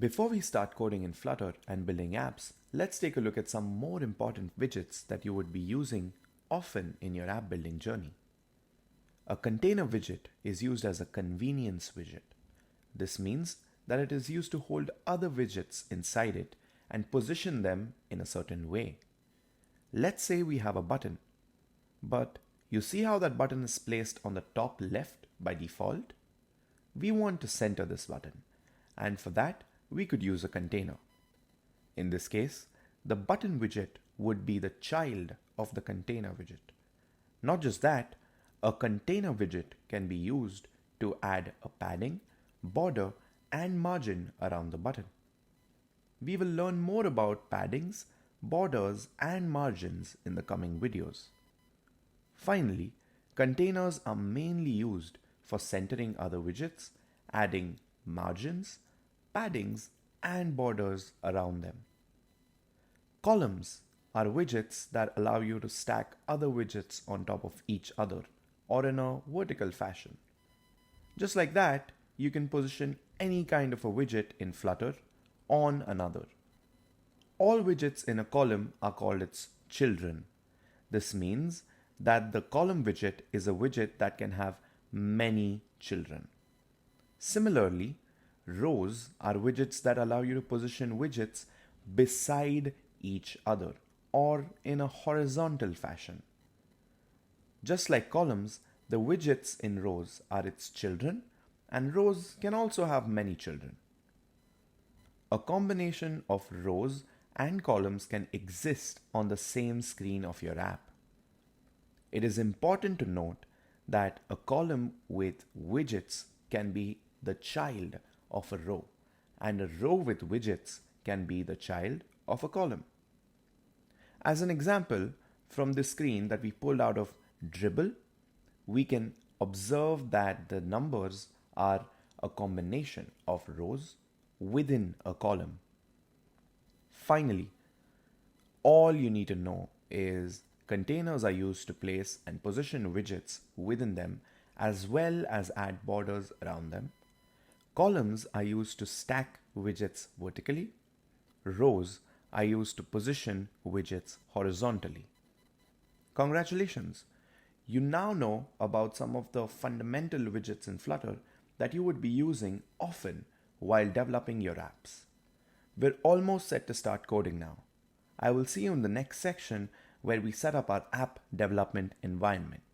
Before we start coding in Flutter and building apps, let's take a look at some more important widgets that you would be using often in your app building journey. A container widget is used as a convenience widget. This means that it is used to hold other widgets inside it and position them in a certain way. Let's say we have a button, but you see how that button is placed on the top left by default? We want to center this button, and for that, we could use a container. In this case, the button widget would be the child of the container widget. Not just that, a container widget can be used to add a padding, border, and margin around the button. We will learn more about paddings, borders, and margins in the coming videos. Finally, containers are mainly used for centering other widgets, adding margins, paddings, and borders around them. Columns are widgets that allow you to stack other widgets on top of each other or in a vertical fashion. Just like that, you can position any kind of a widget in Flutter on another. All widgets in a column are called its children. This means that the column widget is a widget that can have many children. Similarly, rows are widgets that allow you to position widgets beside each other or in a horizontal fashion. Just like columns, the widgets in rows are its children, and rows can also have many children. A combination of rows and columns can exist on the same screen of your app. It is important to note that a column with widgets can be the child of a row, and a row with widgets can be the child of a column. As an example, from the screen that we pulled out of Dribble, we can observe that the numbers are a combination of rows within a column. Finally, all you need to know is containers are used to place and position widgets within them as well as add borders around them. Columns are used to stack widgets vertically. Rows are used to position widgets horizontally. Congratulations! You now know about some of the fundamental widgets in Flutter that you would be using often while developing your apps. We're almost set to start coding now. I will see you in the next section where we set up our app development environment.